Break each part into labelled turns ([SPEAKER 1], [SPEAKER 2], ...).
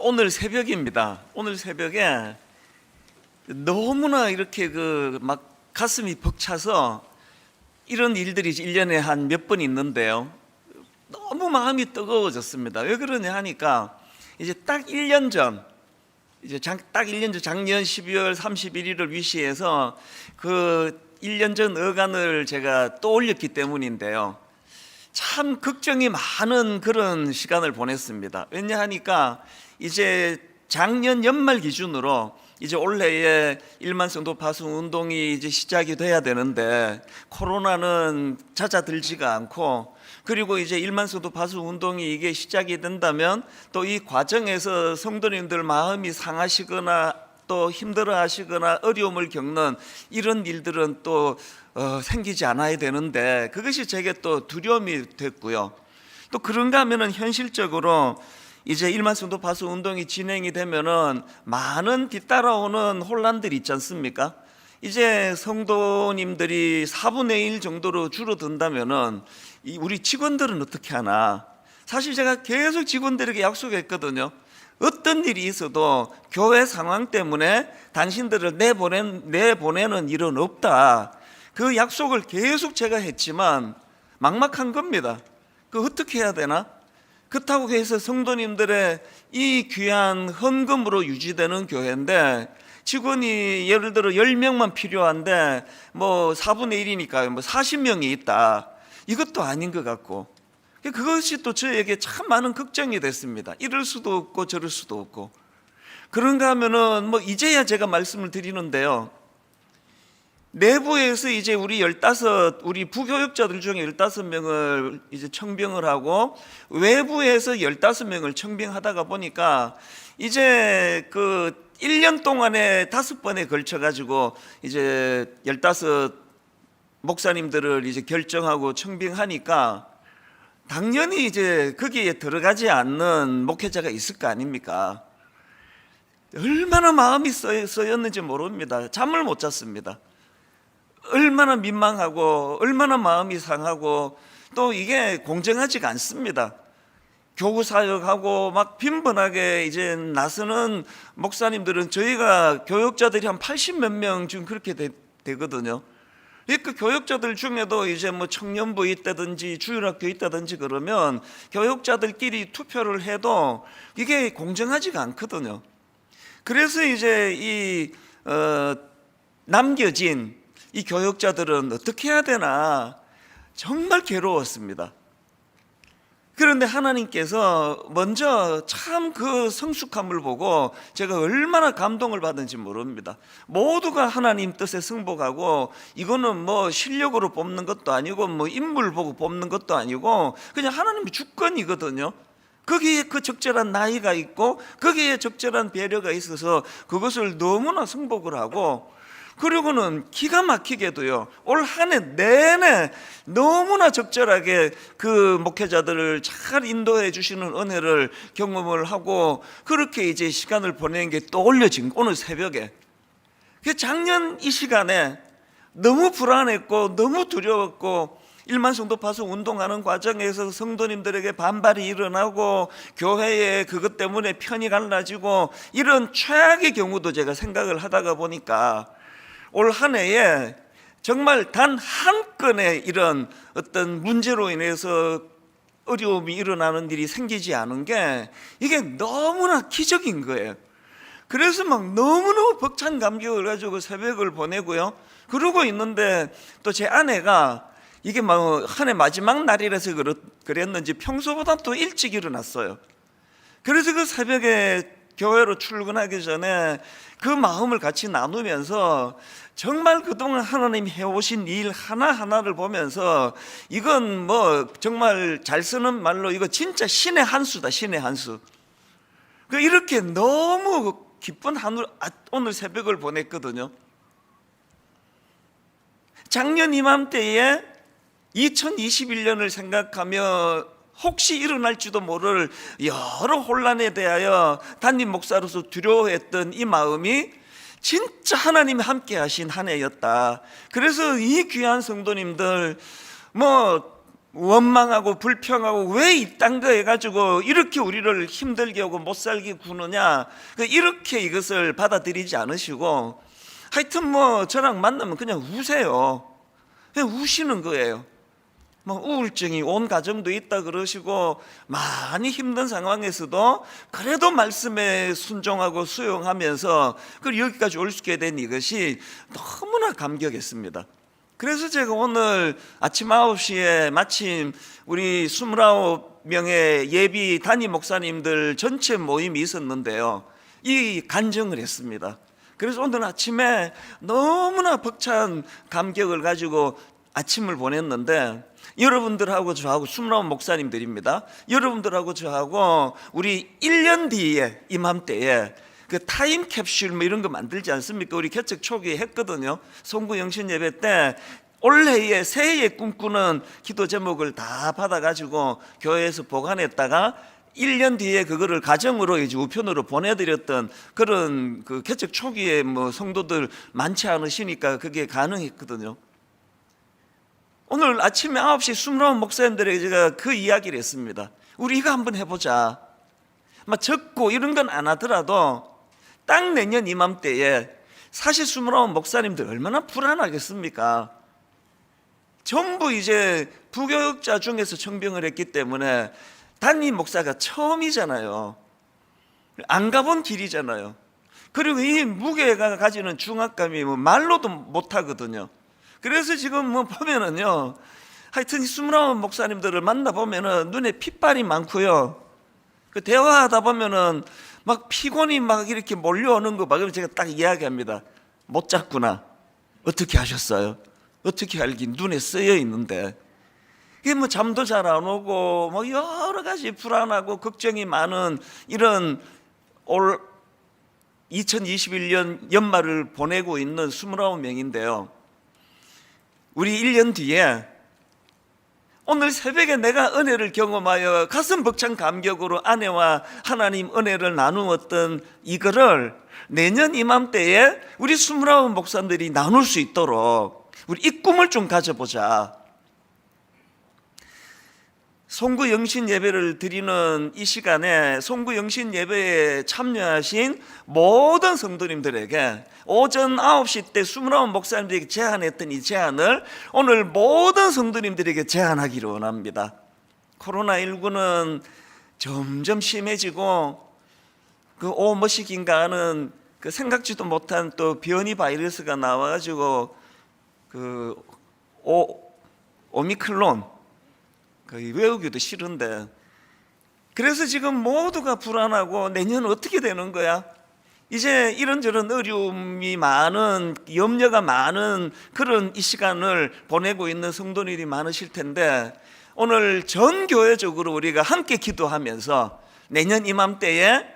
[SPEAKER 1] 오늘 새벽입니다. 오늘 새벽에 너무나 이렇게 막 가슴이 벅차서 이런 일들이 1년에 한 몇 번 있는데요. 너무 마음이 뜨거워졌습니다. 왜 그러냐 하니까 이제 딱 1년 전, 딱 1년 전 작년 12월 31일을 위시해서 그 1년 전 어간을 제가 떠올렸기 때문인데요. 참 걱정이 많은 그런 시간을 보냈습니다. 왜냐 하니까 이제 작년 연말 기준으로 이제 올해에 1만 성도 파송 운동이 이제 시작이 돼야 되는데 코로나는 잦아들지가 않고, 그리고 이제 1만 성도 파송 운동이 이게 시작이 된다면 또 이 과정에서 성도님들 마음이 상하시거나 또 힘들어 하시거나 어려움을 겪는 이런 일들은 또 생기지 않아야 되는데, 그것이 제게 또 두려움이 됐고요. 또 그런가 하면은 현실적으로 이제 1만 성도 파송 운동이 진행이 되면은 많은 뒤따라오는 혼란들이 있지 않습니까? 이제 성도님들이 4분의 1 정도로 줄어든다면은 우리 직원들은 어떻게 하나? 사실 제가 계속 직원들에게 약속했거든요. 어떤 일이 있어도 교회 상황 때문에 당신들을 내보내는 일은 없다. 그 약속을 계속 제가 했지만 막막한 겁니다. 그 어떻게 해야 되나? 그렇다고 해서 성도님들의 이 귀한 헌금으로 유지되는 교회인데 직원이 예를 들어 10명만 필요한데 뭐 4분의 1이니까 뭐 40명이 있다. 이것도 아닌 것 같고, 그것이 또 저에게 참 많은 걱정이 됐습니다. 이럴 수도 없고 저럴 수도 없고. 그런가 하면은 뭐 이제야 제가 말씀을 드리는데요. 내부에서 이제 우리 부교역자들 중에 15명을 이제 청병을 하고 외부에서 15명을 청병하다가 보니까 이제 그 1년 동안에 5번에 걸쳐 가지고 이제 15 목사님들을 이제 결정하고 청병하니까 당연히 이제 거기에 들어가지 않는 목회자가 있을 거 아닙니까? 얼마나 마음이 쓰였는지 모릅니다. 잠을 못 잤습니다. 얼마나 민망하고 얼마나 마음이 상하고, 또 이게 공정하지가 않습니다. 교구 사역하고 막 빈번하게 이제 나서는 목사님들은 저희가 교역자들이 한 80몇 명 지금 그렇게 되거든요. 그 교역자들 중에도 이제 뭐 청년부 있다든지 주일학교 있다든지 그러면 교역자들끼리 투표를 해도 이게 공정하지가 않거든요. 그래서 이제 남겨진 이 교역자들은 어떻게 해야 되나 정말 괴로웠습니다. 그런데 하나님께서 먼저 참 그 성숙함을 보고 제가 얼마나 감동을 받은지 모릅니다. 모두가 하나님 뜻에 승복하고, 이거는 뭐 실력으로 뽑는 것도 아니고 뭐 인물 보고 뽑는 것도 아니고 그냥 하나님의 주권이거든요. 거기에 그 적절한 나이가 있고 거기에 적절한 배려가 있어서 그것을 너무나 승복을 하고, 그리고는 기가 막히게도요, 올 한 해 내내 너무나 적절하게 그 목회자들을 잘 인도해 주시는 은혜를 경험을 하고 그렇게 이제 시간을 보내는 게 떠올려진 오늘 새벽에. 작년 이 시간에 너무 불안했고 너무 두려웠고, 1만 성도 파송 운동하는 과정에서 성도님들에게 반발이 일어나고 교회에 그것 때문에 편이 갈라지고 이런 최악의 경우도 제가 생각을 하다가 보니까 올 한 해에 정말 단 한 건의 이런 어떤 문제로 인해서 어려움이 일어나는 일이 생기지 않은 게 이게 너무나 기적인 거예요. 그래서 막 너무너무 벅찬 감격을 가지고 새벽을 보내고요. 그러고 있는데 또 제 아내가 이게 뭐 한 해 마지막 날이라서 그랬는지 평소보다 또 일찍 일어났어요. 그래서 그 새벽에 교회로 출근하기 전에 그 마음을 같이 나누면서 정말 그동안 하나님이 해오신 일 하나하나를 보면서 이건 뭐 정말 잘 쓰는 말로 이거 진짜 신의 한 수다, 신의 한 수. 이렇게 너무 기쁜 오늘 새벽을 보냈거든요. 작년 이맘때에 2021년을 생각하며 혹시 일어날지도 모를 여러 혼란에 대하여 담임 목사로서 두려워했던 이 마음이 진짜 하나님이 함께 하신 한 해였다. 그래서 이 귀한 성도님들 뭐 원망하고 불평하고 왜 이딴 거 해가지고 이렇게 우리를 힘들게 하고 못 살게 구느냐, 이렇게 이것을 받아들이지 않으시고 하여튼 뭐 저랑 만나면 그냥 우세요. 그냥 우시는 거예요. 뭐 우울증이 온 가정도 있다 그러시고 많이 힘든 상황에서도 그래도 말씀에 순종하고 수용하면서 그리고 여기까지 올 수 있게 된 이것이 너무나 감격했습니다. 그래서 제가 오늘 아침 9시에 마침 우리 29명의 예비 단임 목사님들 전체 모임이 있었는데요, 이 간증을 했습니다. 그래서 오늘 아침에 너무나 벅찬 감격을 가지고 아침을 보냈는데, 여러분들하고 저하고 29 목사님들입니다. 여러분들하고 저하고 우리 1년 뒤에 이맘때에 그 타임캡슐 뭐 이런 거 만들지 않습니까? 우리 개척 초기에 했거든요. 송구 영신 예배 때 올해의 새해에 꿈꾸는 기도 제목을 다 받아가지고 교회에서 보관했다가 1년 뒤에 그거를 가정으로 이제 우편으로 보내드렸던 그런 그 개척 초기에 뭐 성도들 많지 않으시니까 그게 가능했거든요. 오늘 아침에 9시 29 목사님들에게 제가 그 이야기를 했습니다. 우리 이거 한번 해보자. 막 적고 이런 건 안 하더라도 딱 내년 이맘때에 사실 29 목사님들 얼마나 불안하겠습니까? 전부 이제 부교육자 중에서 청병을 했기 때문에 담임 목사가 처음이잖아요. 안 가본 길이잖아요. 그리고 이 무게가 가지는 중압감이 뭐 말로도 못하거든요. 그래서 지금 뭐 보면은요, 하여튼 29 목사님들을 만나보면은 눈에 핏발이 많고요, 그 대화하다 보면은 막 피곤이 막 이렇게 몰려오는 거 막, 그러면 제가 딱 이야기합니다. 못 잤구나. 어떻게 하셨어요? 어떻게 알긴 눈에 쓰여 있는데. 이게 뭐 잠도 잘 안 오고 뭐 여러 가지 불안하고 걱정이 많은 이런 올 2021년 연말을 보내고 있는 29명인데요. 우리 1년 뒤에 오늘 새벽에 내가 은혜를 경험하여 가슴 벅찬 감격으로 아내와 하나님 은혜를 나누었던 이거를 내년 이맘때에 우리 29 목사님들이 나눌 수 있도록 우리 이 꿈을 좀 가져보자. 송구 영신 예배를 드리는 이 시간에 송구 영신 예배에 참여하신 모든 성도님들에게 오전 9시 때 29 목사님들에게 제안했던 이 제안을 오늘 모든 성도님들에게 제안하기를 원합니다. 코로나19는 점점 심해지고 그 무엇이긴가 하는 그 생각지도 못한 또 변이 바이러스가 나와가지고 그 오미크론 외우기도 싫은데, 그래서 지금 모두가 불안하고 내년 어떻게 되는 거야? 이제 이런저런 어려움이 많은, 염려가 많은 그런 이 시간을 보내고 있는 성도님이 많으실 텐데, 오늘 전 교회적으로 우리가 함께 기도하면서 내년 이맘때에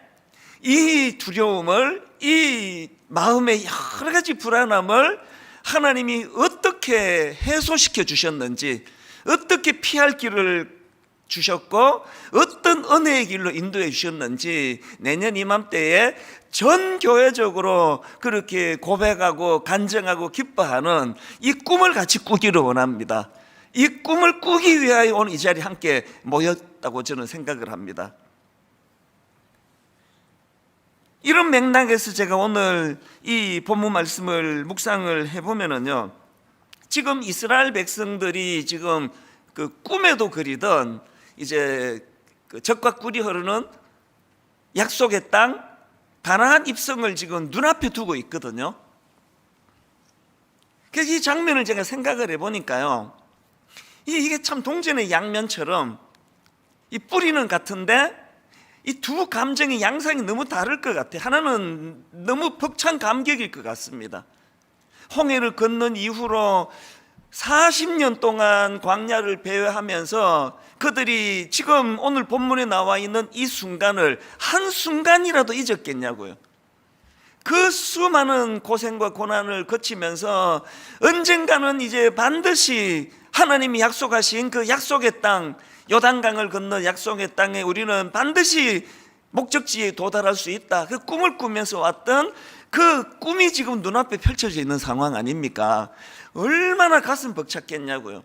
[SPEAKER 1] 이 두려움을, 이 마음의 여러 가지 불안함을 하나님이 어떻게 해소시켜 주셨는지, 어떻게 피할 길을 주셨고 어떤 은혜의 길로 인도해 주셨는지 내년 이맘때에 전 교회적으로 그렇게 고백하고 간증하고 기뻐하는 이 꿈을 같이 꾸기를 원합니다. 이 꿈을 꾸기 위하여 오늘 이 자리에 함께 모였다고 저는 생각을 합니다. 이런 맥락에서 제가 오늘 이 본문 말씀을 묵상을 해보면은요, 지금 이스라엘 백성들이 지금 그 꿈에도 그리던 이제 그 젖과 꿀이 흐르는 약속의 땅 가나안 입성을 지금 눈앞에 두고 있거든요. 그래서 이 장면을 제가 생각을 해보니까요, 이게 참 동전의 양면처럼 이 뿌리는 같은데 이 두 감정의 양상이 너무 다를 것 같아요. 하나는 너무 벅찬 감격일 것 같습니다. 홍해를 건넌 이후로 40년 동안 광야를 배회하면서 그들이 지금 오늘 본문에 나와 있는 이 순간을 한순간이라도 잊었겠냐고요. 그 수많은 고생과 고난을 거치면서 언젠가는 이제 반드시 하나님이 약속하신 그 약속의 땅, 요단강을 건너 약속의 땅에 우리는 반드시 목적지에 도달할 수 있다, 그 꿈을 꾸면서 왔던 그 꿈이 지금 눈앞에 펼쳐져 있는 상황 아닙니까? 얼마나 가슴 벅찼겠냐고요.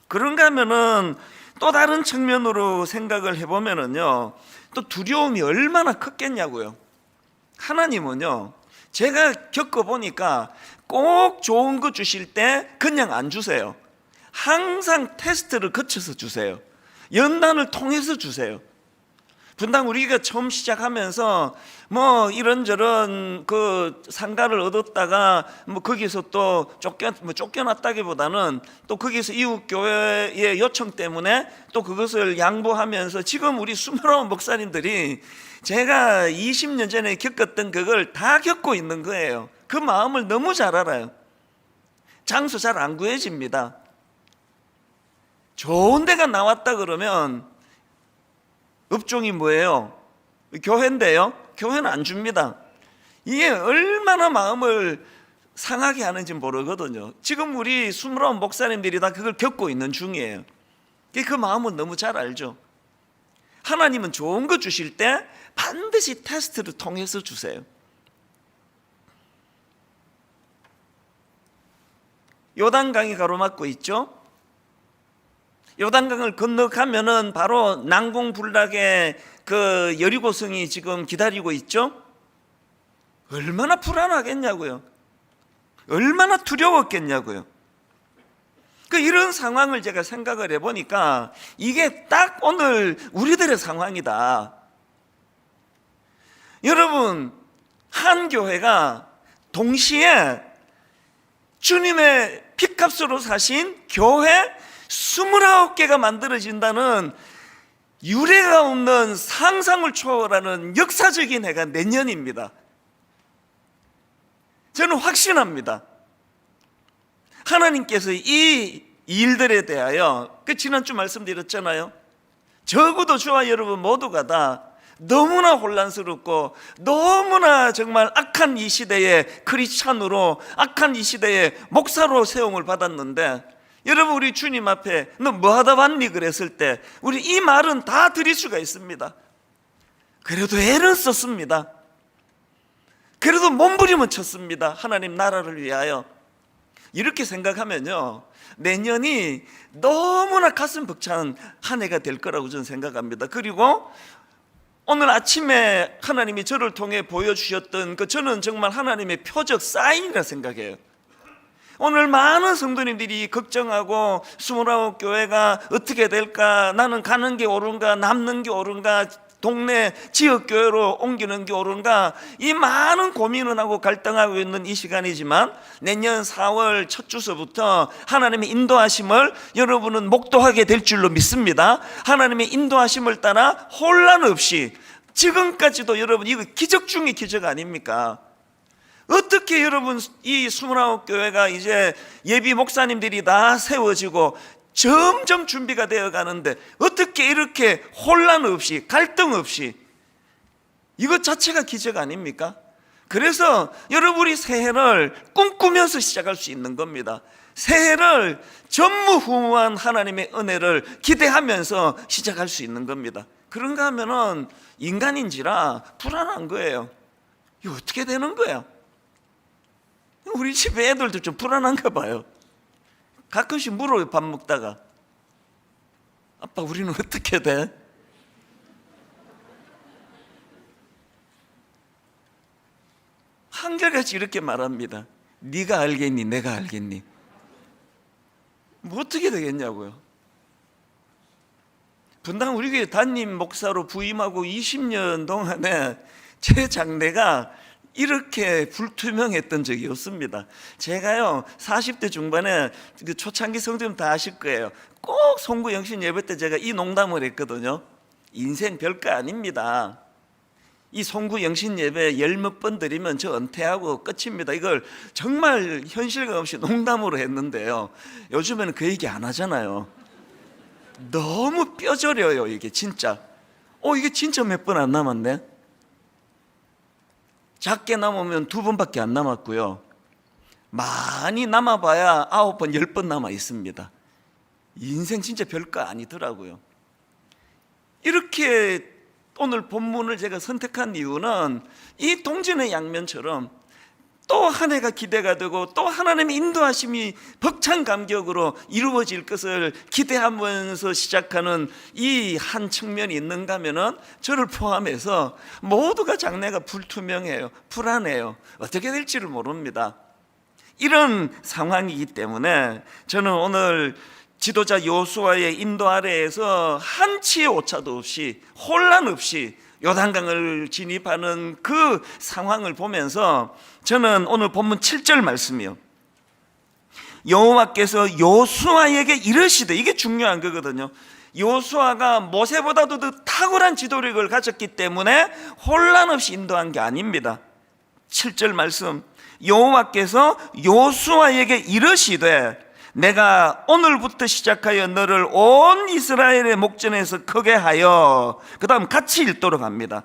[SPEAKER 1] 그런가 하면은 또 다른 측면으로 생각을 해보면은요, 또 두려움이 얼마나 컸겠냐고요. 하나님은요, 제가 겪어보니까 꼭 좋은 거 주실 때 그냥 안 주세요. 항상 테스트를 거쳐서 주세요. 연단을 통해서 주세요. 분당 우리가 처음 시작하면서 뭐 이런저런 그 상가를 얻었다가 뭐 거기서 또 쫓겨났다기보다는 또 거기서 이웃 교회의 요청 때문에 또 그것을 양보하면서 지금 우리 29 목사님들이 제가 20년 전에 겪었던 그걸 다 겪고 있는 거예요. 그 마음을 너무 잘 알아요. 장소 잘 안 구해집니다. 좋은 데가 나왔다 그러면 업종이 뭐예요? 교회인데요. 교회는 안 줍니다. 이게 얼마나 마음을 상하게 하는지 모르거든요. 지금 우리 29 목사님들이 다 그걸 겪고 있는 중이에요. 그 마음은 너무 잘 알죠. 하나님은 좋은 거 주실 때 반드시 테스트를 통해서 주세요. 요단강이 가로막고 있죠. 요단강을 건너가면은 바로 난공불락의 그 여리고성이 지금 기다리고 있죠. 얼마나 불안하겠냐고요. 얼마나 두려웠겠냐고요. 이런 상황을 제가 생각을 해보니까 이게 딱 오늘 우리들의 상황이다. 여러분, 한 교회가 동시에 주님의 피값으로 사신 교회 29개가 만들어진다는 유례가 없는 상상을 초월하는 역사적인 해가 내년입니다. 저는 확신합니다. 하나님께서 이 일들에 대하여 지난주 말씀드렸잖아요. 적어도 저와 여러분 모두가 다 너무나 혼란스럽고 너무나 정말 악한 이 시대에 크리스찬으로, 악한 이 시대에 목사로 세움을 받았는데, 여러분 우리 주님 앞에 너 뭐하다 왔니 그랬을 때 우리 이 말은 다 드릴 수가 있습니다. 그래도 애를 썼습니다. 그래도 몸부림은 쳤습니다. 하나님 나라를 위하여. 이렇게 생각하면요, 내년이 너무나 가슴 벅찬 한 해가 될 거라고 저는 생각합니다. 그리고 오늘 아침에 하나님이 저를 통해 보여주셨던 저는 정말 하나님의 표적 사인이라 생각해요. 오늘 많은 성도님들이 걱정하고 29 교회가 어떻게 될까, 나는 가는 게 옳은가, 남는 게 옳은가, 동네 지역교회로 옮기는 게 옳은가, 이 많은 고민을 하고 갈등하고 있는 이 시간이지만 내년 4월 첫 주서부터 하나님의 인도하심을 여러분은 목도하게 될 줄로 믿습니다. 하나님의 인도하심을 따라 혼란 없이, 지금까지도 여러분 이거 기적 중의 기적 아닙니까? 어떻게 여러분 이 29 교회가 이제 예비 목사님들이 다 세워지고 점점 준비가 되어 가는데 어떻게 이렇게 혼란 없이, 갈등 없이, 이것 자체가 기적 아닙니까? 그래서 여러분이 새해를 꿈꾸면서 시작할 수 있는 겁니다. 새해를 전무후무한 하나님의 은혜를 기대하면서 시작할 수 있는 겁니다. 그런가 하면은 인간인지라 불안한 거예요. 이거 어떻게 되는 거야? 우리 집 애들도 좀 불안한가 봐요. 가끔씩 물어요. 밥 먹다가, 아빠 우리는 어떻게 돼? 한결같이 이렇게 말합니다. 네가 알겠니? 내가 알겠니? 뭐 어떻게 되겠냐고요. 분당 우리 교회 담임 목사로 부임하고 20년 동안에 제 장래가 이렇게 불투명했던 적이 없습니다. 제가요 40대 중반에 그 초창기 성도님 다 아실 거예요. 꼭 송구 영신 예배 때 제가 이 농담을 했거든요. 인생 별거 아닙니다. 이 송구 영신 예배 10몇 번 드리면 저 은퇴하고 끝입니다. 이걸 정말 현실감 없이 농담으로 했는데요, 요즘에는 그 얘기 안 하잖아요. 너무 뼈저려요 이게 진짜. 이게 진짜 몇 번 안 남았네. 작게 남으면 2번밖에 안 남았고요, 많이 남아봐야 9번, 10번 남아 있습니다. 인생 진짜 별거 아니더라고요. 이렇게 오늘 본문을 제가 선택한 이유는 이 동전의 양면처럼 또 한 해가 기대가 되고 또 하나님의 인도하심이 벅찬 감격으로 이루어질 것을 기대하면서 시작하는 이 한 측면이 있는가 하면은 저를 포함해서 모두가 장래가 불투명해요. 불안해요. 어떻게 될지를 모릅니다. 이런 상황이기 때문에 저는 오늘 지도자 여호수아의 인도 아래에서 한치의 오차도 없이 혼란 없이 요단강을 진입하는 그 상황을 보면서 저는 오늘 본문 7절 말씀이요, 여호와께서 여호수아에게 이르시되, 이게 중요한 거거든요. 여호수아가 모세보다도 더 탁월한 지도력을 가졌기 때문에 혼란 없이 인도한 게 아닙니다. 7절 말씀, 여호와께서 여호수아에게 이르시되 내가 오늘부터 시작하여 너를 온 이스라엘의 목전에서 크게 하여, 그 다음 같이 읽도록 합니다.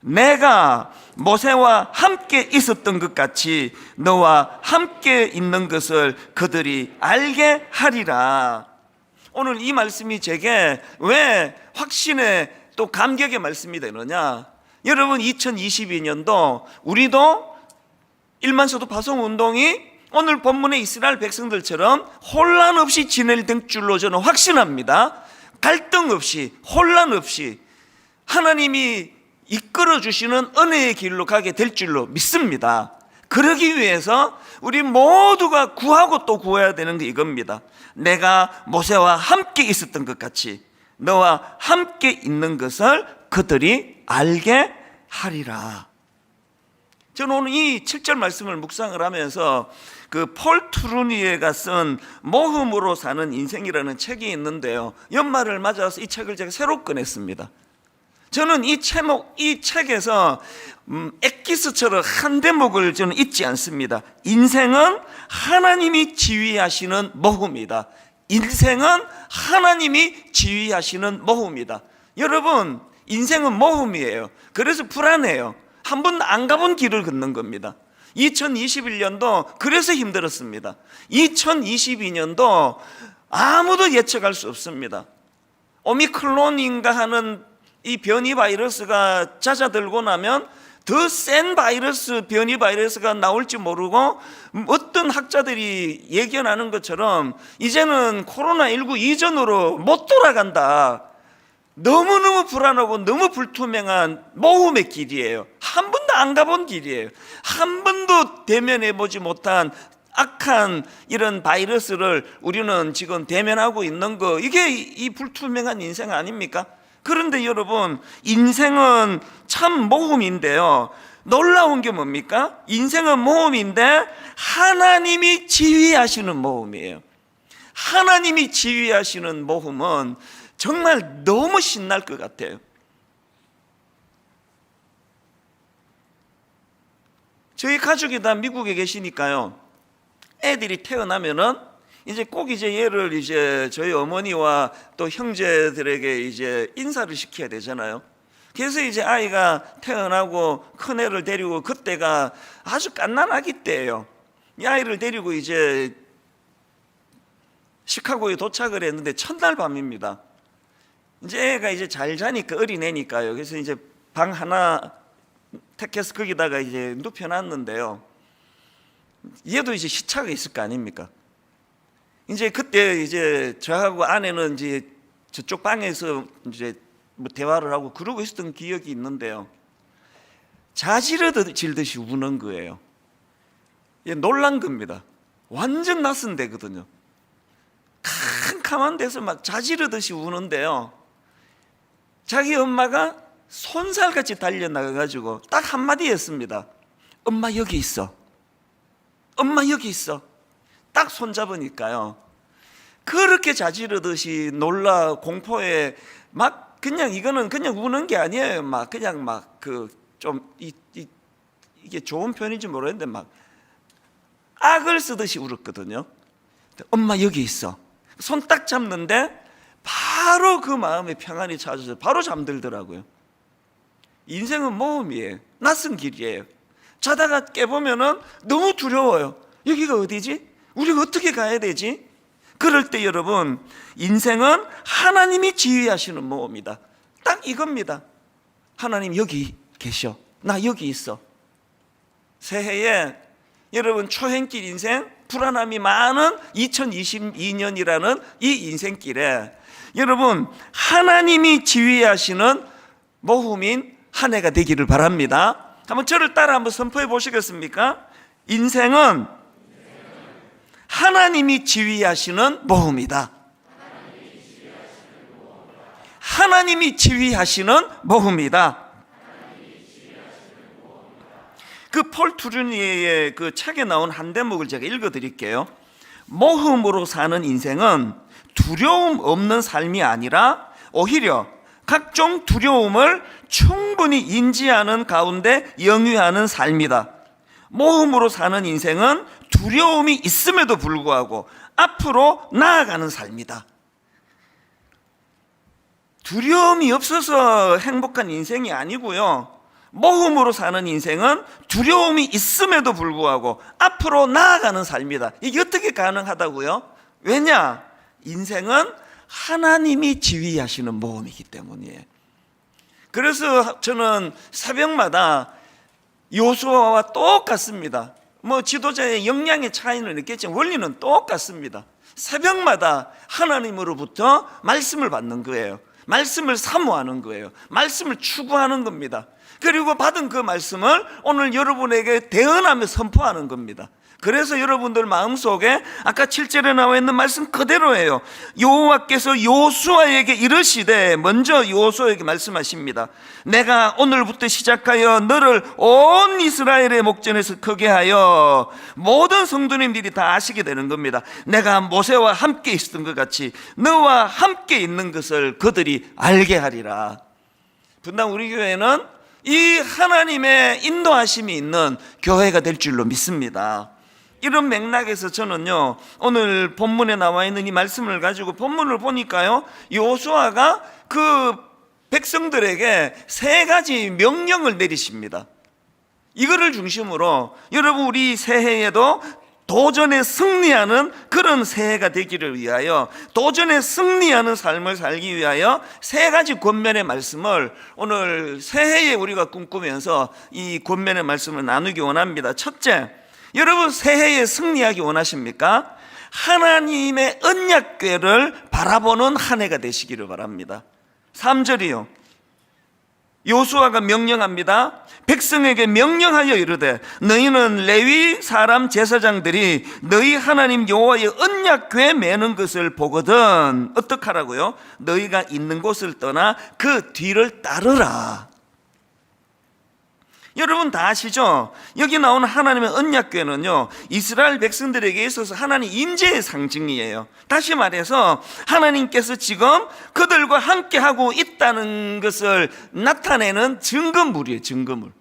[SPEAKER 1] 내가 모세와 함께 있었던 것 같이 너와 함께 있는 것을 그들이 알게 하리라. 오늘 이 말씀이 제게 왜 확신의 또 감격의 말씀이 되느냐, 여러분 2022년도 우리도 일만서도 파송운동이 오늘 본문의 이스라엘 백성들처럼 혼란 없이 진행될 줄로 저는 확신합니다. 갈등 없이, 혼란 없이 하나님이 이끌어 주시는 은혜의 길로 가게 될 줄로 믿습니다. 그러기 위해서 우리 모두가 구하고 또 구해야 되는 게 이겁니다. 내가 모세와 함께 있었던 것 같이 너와 함께 있는 것을 그들이 알게 하리라. 저는 오늘 이 7절 말씀을 묵상을 하면서 그 폴 트루니에가 쓴 모험으로 사는 인생이라는 책이 있는데요, 연말을 맞아서 이 책을 제가 새로 꺼냈습니다. 저는 이 책에서 엑기스처럼 한 대목을 저는 잊지 않습니다. 인생은 하나님이 지휘하시는 모험이다. 인생은 하나님이 지휘하시는 모험이다. 여러분, 인생은 모험이에요. 그래서 불안해요. 한 번도 안 가본 길을 걷는 겁니다. 2021년도 그래서 힘들었습니다. 2022년도 아무도 예측할 수 없습니다. 오미크론인가 하는 이 변이 바이러스가 잦아들고 나면 더 센 바이러스, 변이 바이러스가 나올지 모르고, 어떤 학자들이 예견하는 것처럼 이제는 코로나19 이전으로 못 돌아간다. 너무너무 불안하고 너무 불투명한 모험의 길이에요. 한 번도 안 가본 길이에요. 한 번도 대면해 보지 못한 악한 이런 바이러스를 우리는 지금 대면하고 있는 거, 이게 이 불투명한 인생 아닙니까? 그런데 여러분, 인생은 참 모험인데요, 놀라운 게 뭡니까? 인생은 모험인데 하나님이 지휘하시는 모험이에요. 하나님이 지휘하시는 모험은 정말 너무 신날 것 같아요. 저희 가족이 다 미국에 계시니까요, 애들이 태어나면은 이제 꼭 이제 얘를 이제 저희 어머니와 또 형제들에게 이제 인사를 시켜야 되잖아요. 그래서 이제 아이가 태어나고 큰애를 데리고, 그때가 아주 갓난아기 때예요. 이 아이를 데리고 이제 시카고에 도착을 했는데 첫날 밤입니다. 이제 애가 이제 잘 자니까, 어린애니까요. 그래서 이제 방 하나 택해서 거기다가 이제 눕혀놨는데요, 얘도 이제 시차가 있을 거 아닙니까? 이제 그때 이제 저하고 아내는 이제 저쪽 방에서 이제 뭐 대화를 하고 그러고 있었던 기억이 있는데요, 자지러질듯이 우는 거예요. 얘 놀란 겁니다. 완전 낯선 데거든요. 캄캄한 데서 막 자지러듯이 우는데요, 자기 엄마가 손살같이 달려나가가지고 딱 한마디 했습니다. 엄마 여기 있어. 엄마 여기 있어. 딱 손잡으니까요, 그렇게 자지르듯이 놀라 공포에 막 그냥, 이거는 그냥 우는 게 아니에요. 막 그냥 막 그 좀 이게 좋은 편인지 모르겠는데 막 악을 쓰듯이 울었거든요. 엄마 여기 있어. 손 딱 잡는데 바로 그 마음에 평안이 찾아서 바로 잠들더라고요. 인생은 모험이에요. 낯선 길이에요. 자다가 깨보면은 너무 두려워요. 여기가 어디지? 우리가 어떻게 가야 되지? 그럴 때 여러분, 인생은 하나님이 지휘하시는 모험이다. 딱 이겁니다. 하나님 여기 계셔. 나 여기 있어. 새해에 여러분, 초행길 인생, 불안함이 많은 2022년이라는 이 인생길에 여러분, 하나님이 지휘하시는 모험인 한 해가 되기를 바랍니다. 한번 저를 따라 한번 선포해 보시겠습니까? 인생은 하나님이 지휘하시는 모험이다. 하나님이 지휘하시는 모험이다. 그 폴 투르니에의 그 책에 나온 한 대목을 제가 읽어 드릴게요. 모험으로 사는 인생은 두려움 없는 삶이 아니라 오히려 각종 두려움을 충분히 인지하는 가운데 영위하는 삶이다. 모험으로 사는 인생은 두려움이 있음에도 불구하고 앞으로 나아가는 삶이다. 두려움이 없어서 행복한 인생이 아니고요, 모험으로 사는 인생은 두려움이 있음에도 불구하고 앞으로 나아가는 삶이다. 이게 어떻게 가능하다고요? 왜냐? 인생은 하나님이 지휘하시는 모험이기 때문이에요. 그래서 저는 새벽마다 요수아와 똑같습니다. 뭐 지도자의 역량의 차이는 있겠지만 원리는 똑같습니다. 새벽마다 하나님으로부터 말씀을 받는 거예요. 말씀을 사모하는 거예요. 말씀을 추구하는 겁니다. 그리고 받은 그 말씀을 오늘 여러분에게 대언하며 선포하는 겁니다. 그래서 여러분들 마음속에 아까 7절에 나와 있는 말씀 그대로예요. 여호와께서 요수아에게 이르시되, 먼저 요수아에게 말씀하십니다. 내가 오늘부터 시작하여 너를 온 이스라엘의 목전에서 크게 하여, 모든 성도님들이 다 아시게 되는 겁니다. 내가 모세와 함께 있었던 것 같이 너와 함께 있는 것을 그들이 알게 하리라. 분당 우리 교회는 이 하나님의 인도하심이 있는 교회가 될 줄로 믿습니다. 이런 맥락에서 저는요, 오늘 본문에 나와 있는 이 말씀을 가지고 본문을 보니까요, 요수아가 그 백성들에게 세 가지 명령을 내리십니다. 이거를 중심으로 여러분, 우리 새해에도 도전에 승리하는 그런 새해가 되기를 위하여, 도전에 승리하는 삶을 살기 위하여 세 가지 권면의 말씀을 오늘 새해에 우리가 꿈꾸면서 이 권면의 말씀을 나누기 원합니다. 첫째, 여러분 새해에 승리하기 원하십니까? 하나님의 언약궤를 바라보는 한 해가 되시기를 바랍니다. 3절이요, 요수아가 명령합니다. 백성에게 명령하여 이르되, 너희는 레위 사람 제사장들이 너희 하나님 여호와의 언약궤 매는 것을 보거든 어떡하라고요? 너희가 있는 곳을 떠나 그 뒤를 따르라. 여러분 다 아시죠? 여기 나오는 하나님의 언약궤는요, 이스라엘 백성들에게 있어서 하나님 임재의 상징이에요. 다시 말해서 하나님께서 지금 그들과 함께하고 있다는 것을 나타내는 증거물이에요. 증거물.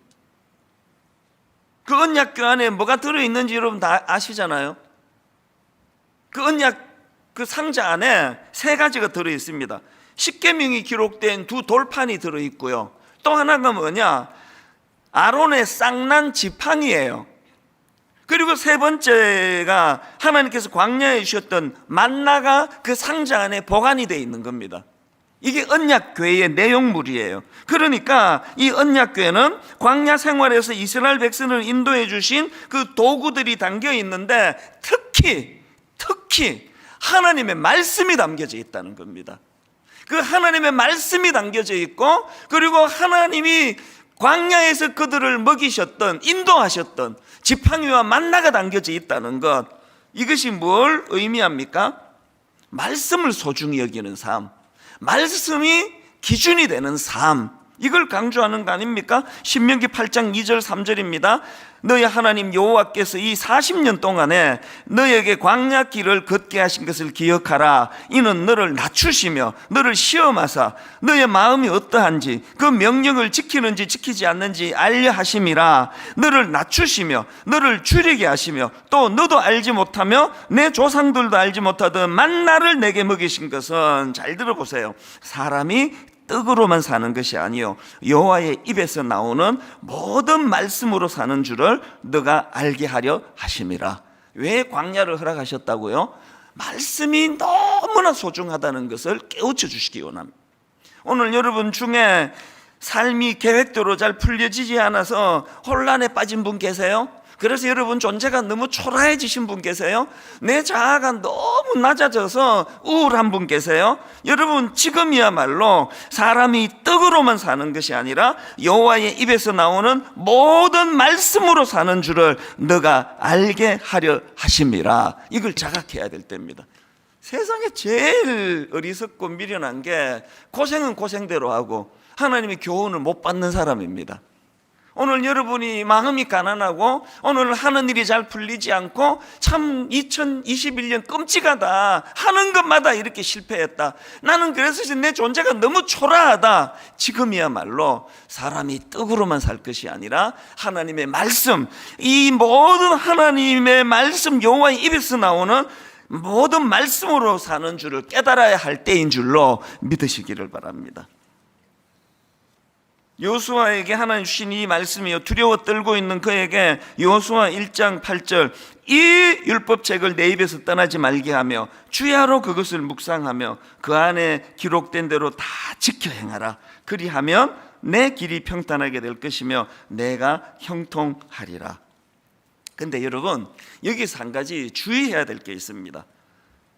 [SPEAKER 1] 그 언약궤 안에 뭐가 들어있는지 여러분 다 아시잖아요. 그 언약, 그 상자 안에 세 가지가 들어있습니다. 십계명이 기록된 두 돌판이 들어있고요, 또 하나가 뭐냐, 아론의 쌍난 지팡이예요. 그리고 세 번째가 하나님께서 광야에 주셨던 만나가 그 상자 안에 보관이 되어 있는 겁니다. 이게 언약궤의 내용물이에요. 그러니까 이 언약궤는 광야 생활에서 이스라엘 백성을 인도해 주신 그 도구들이 담겨 있는데, 특히 하나님의 말씀이 담겨져 있다는 겁니다. 그 하나님의 말씀이 담겨져 있고, 그리고 하나님이 광야에서 그들을 먹이셨던, 인도하셨던 지팡이와 만나가 담겨져 있다는 것, 이것이 뭘 의미합니까? 말씀을 소중히 여기는 삶, 말씀이 기준이 되는 삶, 이걸 강조하는 거 아닙니까? 신명기 8장 2절 3절입니다. 너희 하나님 여호와께서 이 40년 동안에 너에게 광야 길을 걷게 하신 것을 기억하라. 이는 너를 낮추시며 너를 시험하사 너의 마음이 어떠한지 그 명령을 지키는지 지키지 않는지 알려 하심이라. 너를 낮추시며 너를 줄이게 하시며 또 너도 알지 못하며 내 조상들도 알지 못하던 만나를 내게 먹이신 것은, 잘 들어보세요, 사람이 떡으로만 사는 것이 아니요 여호와의 입에서 나오는 모든 말씀으로 사는 줄을 너가 알게 하려 하심이라. 왜 광야를 허락하셨다고요? 말씀이 너무나 소중하다는 것을 깨우쳐 주시기 원합니다. 오늘 여러분 중에 삶이 계획대로 잘 풀려지지 않아서 혼란에 빠진 분 계세요? 그래서 여러분 존재가 너무 초라해지신 분 계세요? 내 자아가 너무 낮아져서 우울한 분 계세요? 여러분 지금이야말로 사람이 떡으로만 사는 것이 아니라 여호와의 입에서 나오는 모든 말씀으로 사는 줄을 너가 알게 하려 하심이라. 이걸 자각해야 될 때입니다. 세상에 제일 어리석고 미련한 게 고생은 고생대로 하고 하나님의 교훈을 못 받는 사람입니다. 오늘 여러분이 마음이 가난하고 오늘 하는 일이 잘 풀리지 않고 참 2021년 끔찍하다, 하는 것마다 이렇게 실패했다, 나는 그래서 내 존재가 너무 초라하다. 지금이야말로 사람이 떡으로만 살 것이 아니라 하나님의 말씀, 이 모든 하나님의 말씀, 여호와의 입에서 나오는 모든 말씀으로 사는 줄을 깨달아야 할 때인 줄로 믿으시기를 바랍니다. 여호수아에게 하나님 주신 이 말씀이요, 두려워 떨고 있는 그에게 여호수아 1장 8절 이 율법책을 내 입에서 떠나지 말게 하며 주야로 그것을 묵상하며 그 안에 기록된 대로 다 지켜 행하라. 그리하면 내 길이 평탄하게 될 것이며 내가 형통하리라. 근데 여러분 여기서 한 가지 주의해야 될 게 있습니다.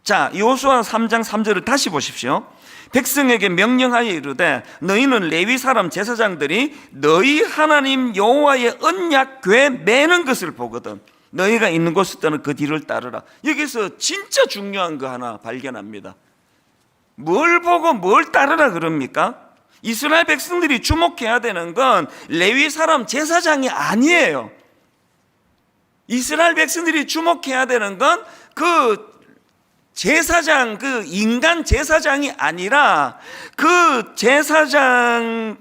[SPEAKER 1] 자, 여호수아 3장 3절을 다시 보십시오. 백성에게 명령하여 이르되 너희는 레위 사람 제사장들이 너희 하나님 여호와의 언약궤 매는 것을 보거든 너희가 있는 곳에 떠나 그 뒤를 따르라. 여기서 진짜 중요한 거 하나 발견합니다. 뭘 보고 뭘 따르라 그럽니까? 이스라엘 백성들이 주목해야 되는 건 레위 사람 제사장이 아니에요. 이스라엘 백성들이 주목해야 되는 건 그 제사장, 그 인간 제사장이 아니라 그 제사장들이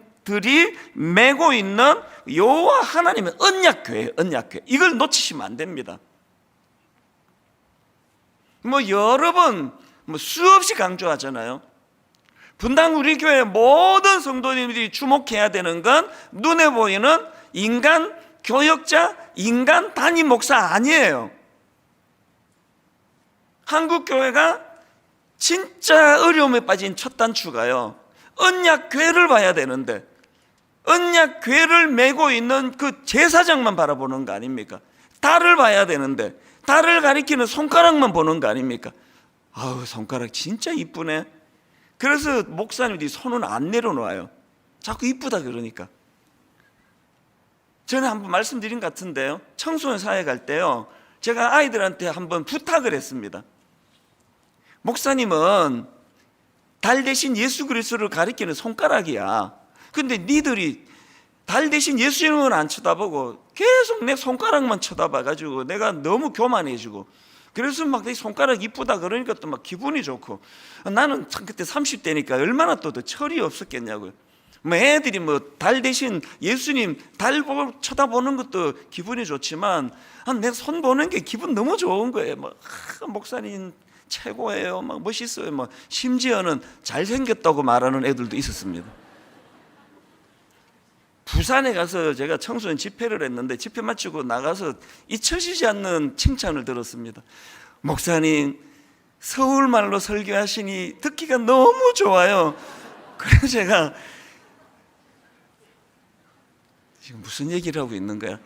[SPEAKER 1] 메고 있는 여호와 하나님의 언약궤예요. 언약궤. 이걸 놓치시면 안 됩니다. 여러 번 수없이 강조하잖아요. 분당 우리 교회 모든 성도님들이 주목해야 되는 건 눈에 보이는 인간 교역자, 인간 단임 목사 아니에요. 한국 교회가 진짜 어려움에 빠진 첫 단추가요, 언약궤를 봐야 되는데 언약궤를 메고 있는 그 제사장만 바라보는 거 아닙니까? 달을 봐야 되는데 달을 가리키는 손가락만 보는 거 아닙니까? 아우, 손가락 진짜 이쁘네. 그래서 목사님들이 손은 안 내려놓아요. 자꾸 이쁘다 그러니까. 전에 한번 말씀드린 것 같은데요, 청소년 사회 갈 때요, 제가 아이들한테 한번 부탁을 했습니다. 목사님은 달 대신 예수 그리스도를 가리키는 손가락이야. 근데 니들이 달 대신 예수님은 안 쳐다보고 계속 내 손가락만 쳐다봐가지고 내가 너무 교만해지고, 그래서 막 내 손가락 이쁘다 그러니까 또 막 기분이 좋고, 나는 참 그때 30대니까 얼마나 또 철이 없었겠냐고요. 애들이 달 대신 예수님 달 보고 쳐다보는 것도 기분이 좋지만 내 손 보는 게 기분 너무 좋은 거예요. 목사님 최고예요, 멋있어요. 심지어는 잘생겼다고 말하는 애들도 있었습니다. 부산에 가서 제가 청소년 집회를 했는데 집회 마치고 나가서 잊혀지지 않는 칭찬을 들었습니다. 목사님 서울말로 설교하시니 듣기가 너무 좋아요. 그래서 제가 지금 무슨 얘기를 하고 있는 거야?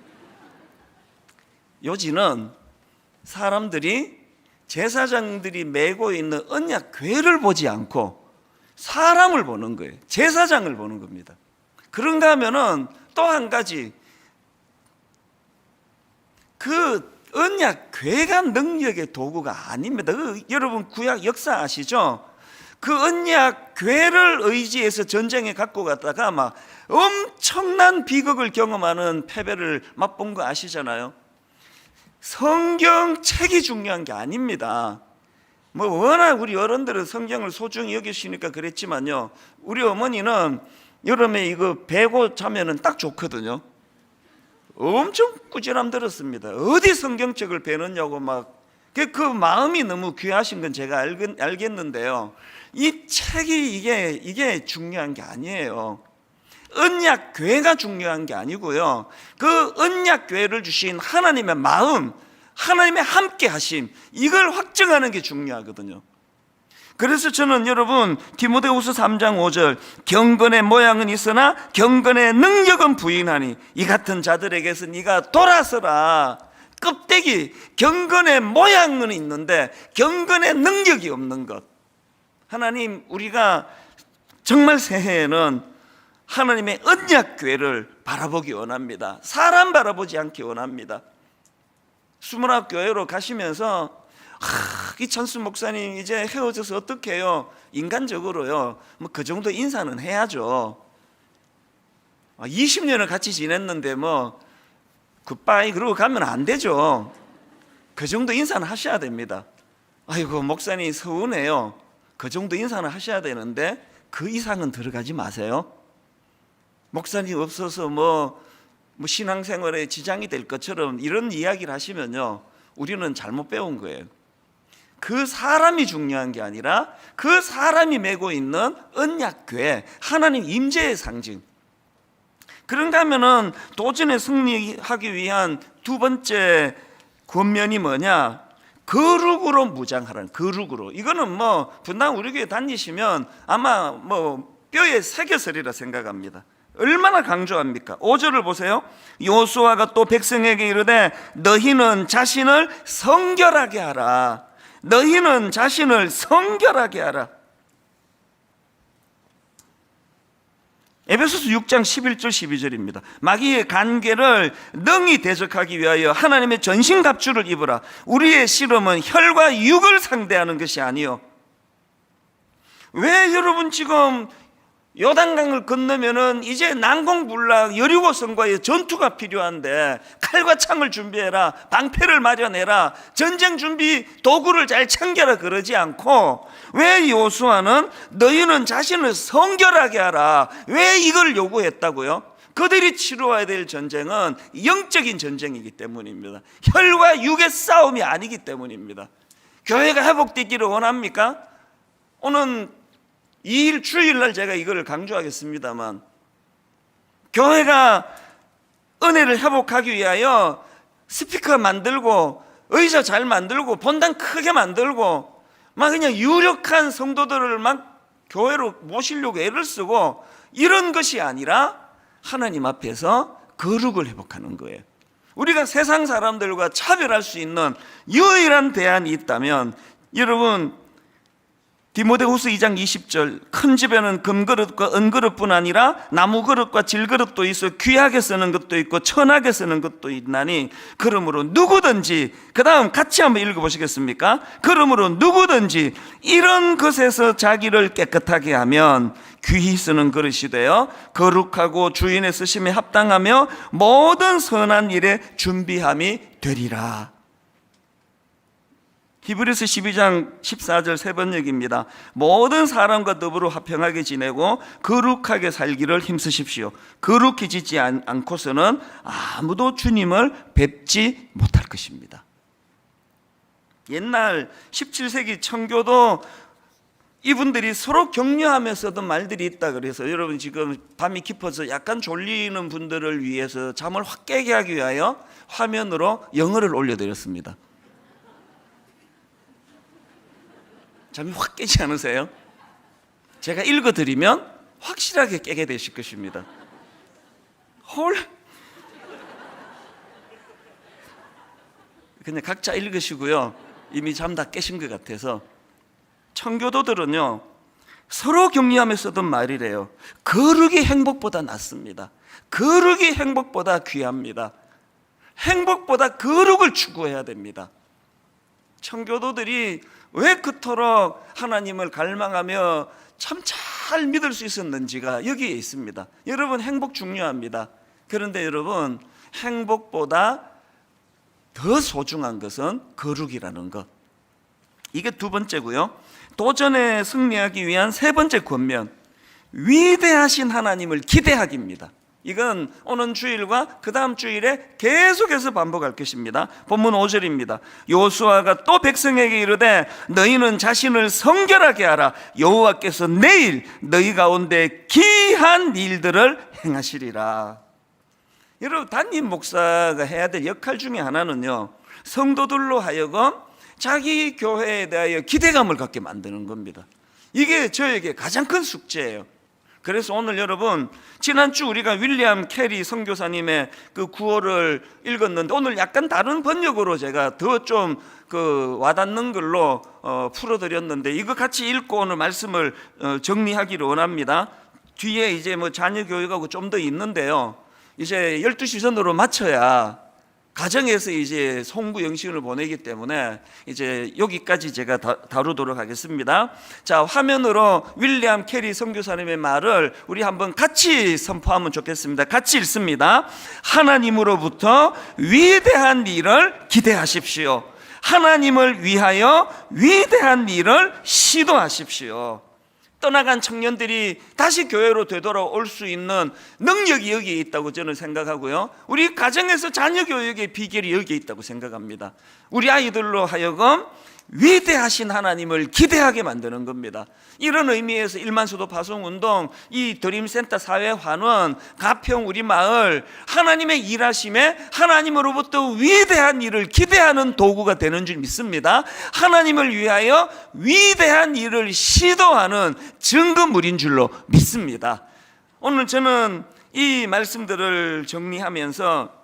[SPEAKER 1] 요지는 사람들이 제사장들이 메고 있는 언약궤를 보지 않고 사람을 보는 거예요. 제사장을 보는 겁니다. 그런가 하면은 또 한 가지, 그 언약궤가 능력의 도구가 아닙니다. 여러분 구약 역사 아시죠? 그 언약궤를 의지해서 전쟁에 갖고 갔다가 막 엄청난 비극을 경험하는 패배를 맛본 거 아시잖아요. 성경책이 중요한 게 아닙니다. 워낙 우리 어른들은 성경을 소중히 여기시니까 그랬지만요, 우리 어머니는 여름에 이거 베고 자면은 딱 좋거든요. 엄청 꾸지람 들었습니다. 어디 성경책을 베느냐고 그 마음이 너무 귀하신 건 제가 알겠는데요, 이 책이 이게 중요한 게 아니에요. 언약궤가 중요한 게 아니고요, 그 언약궤를 주신 하나님의 마음, 하나님의 함께 하심, 이걸 확증하는 게 중요하거든요. 그래서 저는 여러분 디모데후서 3장 5절 경건의 모양은 있으나 경건의 능력은 부인하니 이 같은 자들에게서 네가 돌아서라. 껍데기 경건의 모양은 있는데 경건의 능력이 없는 것. 하나님, 우리가 정말 새해에는 하나님의 언약교회를 바라보기 원합니다. 사람 바라보지 않기 원합니다. 수문학교회로 가시면서 이찬수 목사님 이제 헤어져서 어떻게 해요? 인간적으로요, 뭐 그 정도 인사는 해야죠. 20년을 같이 지냈는데 뭐 굿바이 그러고 가면 안 되죠. 그 정도 인사는 하셔야 됩니다. 아이고 목사님 서운해요. 그 정도 인사는 하셔야 되는데 그 이상은 들어가지 마세요. 목사님 없어서 뭐 신앙생활에 지장이 될 것처럼 이런 이야기를 하시면요, 우리는 잘못 배운 거예요. 그 사람이 중요한 게 아니라 그 사람이 메고 있는 언약궤, 하나님 임재의 상징. 그런가 하면은 도전에 승리하기 위한 두 번째 권면이 뭐냐? 거룩으로 무장하라는, 거룩으로. 이거는 뭐 분당 우리 교회 다니시면 아마 뭐 뼈에 새겨서리라 생각합니다. 얼마나 강조합니까? 5절을 보세요. 요수아가 또 백성에게 이르되 너희는 자신을 성결하게 하라. 너희는 자신을 성결하게 하라. 에베소서 6장 11절 12절입니다. 마귀의 간계를 능히 대적하기 위하여 하나님의 전신갑주를 입으라. 우리의 씨름은 혈과 육을 상대하는 것이 아니요. 왜 여러분 지금 요단강을 건너면은 이제 난공불락 여리고성과의 전투가 필요한데 칼과 창을 준비해라, 방패를 마련해라, 전쟁 준비 도구를 잘 챙겨라 그러지 않고 왜 요수아는 너희는 자신을 성결하게 하라, 왜 이걸 요구했다고요? 그들이 치러야 될 전쟁은 영적인 전쟁이기 때문입니다. 혈과 육의 싸움이 아니기 때문입니다. 교회가 회복되기를 원합니까? 오늘 2일 주일날 제가 이걸 강조하겠습니다만, 교회가 은혜를 회복하기 위하여 스피커 만들고 의자 잘 만들고 본당 크게 만들고 막 그냥 유력한 성도들을 막 교회로 모시려고 애를 쓰고 이런 것이 아니라 하나님 앞에서 거룩을 회복하는 거예요. 우리가 세상 사람들과 차별할 수 있는 유일한 대안이 있다면, 여러분 디모데후서 2장 20절 큰 집에는 금그릇과 은그릇뿐 아니라 나무그릇과 질그릇도 있어 귀하게 쓰는 것도 있고 천하게 쓰는 것도 있나니 그러므로 누구든지, 그 다음 같이 한번 읽어보시겠습니까? 그러므로 누구든지 이런 것에서 자기를 깨끗하게 하면 귀히 쓰는 그릇이 되어 거룩하고 주인의 쓰심에 합당하며 모든 선한 일에 준비함이 되리라. 히브리서 12장 14절 세 번역입니다. 모든 사람과 더불어 화평하게 지내고 거룩하게 살기를 힘쓰십시오. 거룩해지지 않고서는 아무도 주님을 뵙지 못할 것입니다. 옛날 17세기 청교도 이분들이 서로 격려하며 쓰던 말들이 있다 그래서 여러분 지금 밤이 깊어서 약간 졸리는 분들을 위해서 잠을 확 깨게 하기 위하여 화면으로 영어를 올려드렸습니다. 잠이 확 깨지 않으세요? 제가 읽어드리면 확실하게 깨게 되실 것입니다. 헐? 그냥 각자 읽으시고요. 이미 잠 다 깨신 것 같아서. 청교도들은요, 서로 격려하며 쓰던 말이래요. 거룩이 행복보다 낫습니다. 거룩이 행복보다 귀합니다. 행복보다 거룩을 추구해야 됩니다. 청교도들이 왜 그토록 하나님을 갈망하며 참 잘 믿을 수 있었는지가 여기에 있습니다. 여러분, 행복 중요합니다. 그런데 여러분, 행복보다 더 소중한 것은 거룩이라는 것. 이게 두 번째고요. 도전에 승리하기 위한 세 번째 권면, 위대하신 하나님을 기대하기입니다. 이건 오는 주일과 그 다음 주일에 계속해서 반복할 것입니다. 본문 5절입니다. 요수아가 또 백성에게 이르되 너희는 자신을 성결하게 하라. 여호와께서 내일 너희 가운데 기이한 일들을 행하시리라. 여러분, 담임 목사가 해야 될 역할 중에 하나는요, 성도들로 하여금 자기 교회에 대하여 기대감을 갖게 만드는 겁니다. 이게 저에게 가장 큰 숙제예요. 그래서 오늘 여러분, 지난주 우리가 윌리엄 캐리 선교사님의 그 구호를 읽었는데 오늘 약간 다른 번역으로 제가 더 좀 와닿는 걸로 풀어드렸는데, 이거 같이 읽고 오늘 말씀을 정리하기를 원합니다. 뒤에 이제 뭐 자녀 교육하고 좀 더 있는데요, 이제 12시 전으로 마쳐야 가정에서 이제 송구 영신을 보내기 때문에 이제 여기까지 제가 다루도록 하겠습니다. 자, 화면으로 윌리엄 캐리 선교사님의 말을 우리 한번 같이 선포하면 좋겠습니다. 같이 읽습니다. 하나님으로부터 위대한 일을 기대하십시오. 하나님을 위하여 위대한 일을 시도하십시오. 떠나간 청년들이 다시 교회로 되돌아올 수 있는 능력이 여기에 있다고 저는 생각하고요, 우리 가정에서 자녀 교육의 비결이 여기에 있다고 생각합니다. 우리 아이들로 하여금 위대하신 하나님을 기대하게 만드는 겁니다. 이런 의미에서 일만수도 파송운동, 이 드림센터 사회환원, 가평 우리 마을, 하나님의 일하심에 하나님으로부터 위대한 일을 기대하는 도구가 되는 줄 믿습니다. 하나님을 위하여 위대한 일을 시도하는 증거물인 줄로 믿습니다. 오늘 저는 이 말씀들을 정리하면서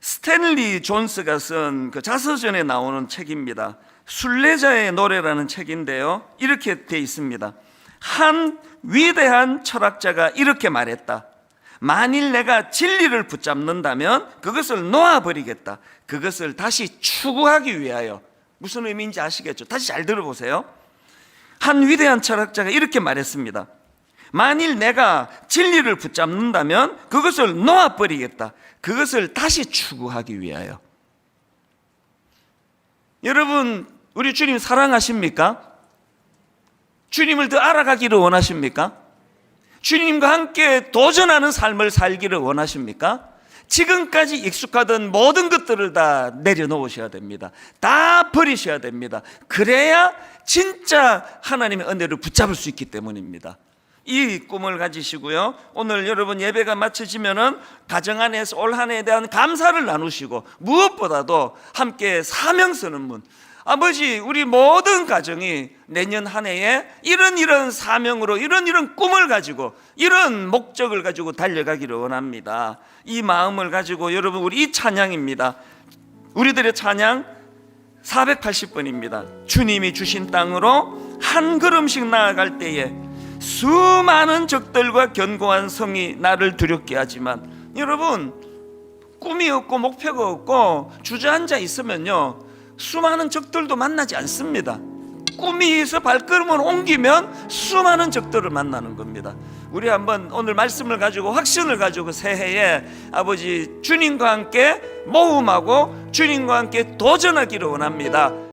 [SPEAKER 1] 스탠리 존스가 쓴 그 자서전에 나오는 책입니다. 순례자의 노래라는 책인데요, 이렇게 돼 있습니다. 한 위대한 철학자가 이렇게 말했다. 만일 내가 진리를 붙잡는다면 그것을 놓아버리겠다. 그것을 다시 추구하기 위하여. 무슨 의미인지 아시겠죠? 다시 잘 들어보세요. 한 위대한 철학자가 이렇게 말했습니다. 만일 내가 진리를 붙잡는다면 그것을 놓아버리겠다. 그것을 다시 추구하기 위하여. 여러분, 우리 주님 사랑하십니까? 주님을 더 알아가기를 원하십니까? 주님과 함께 도전하는 삶을 살기를 원하십니까? 지금까지 익숙하던 모든 것들을 다 내려놓으셔야 됩니다. 다 버리셔야 됩니다. 그래야 진짜 하나님의 은혜를 붙잡을 수 있기 때문입니다. 이 꿈을 가지시고요, 오늘 여러분 예배가 마쳐지면은 가정 안에서 올 한 해에 대한 감사를 나누시고, 무엇보다도 함께 사명 서는 문, 아버지, 우리 모든 가정이 내년 한 해에 이런 사명으로 이런 꿈을 가지고 이런 목적을 가지고 달려가기를 원합니다. 이 마음을 가지고 여러분, 우리 이 찬양입니다. 우리들의 찬양 480번입니다. 주님이 주신 땅으로 한 걸음씩 나아갈 때에 수많은 적들과 견고한 성이 나를 두렵게 하지만, 여러분, 꿈이 없고 목표가 없고 주저앉아 있으면요, 수많은 적들도 만나지 않습니다. 꿈이 있어 발걸음을 옮기면 수많은 적들을 만나는 겁니다. 우리 한번 오늘 말씀을 가지고 확신을 가지고 새해에 아버지 주님과 함께 모험하고 주님과 함께 도전하기를 원합니다.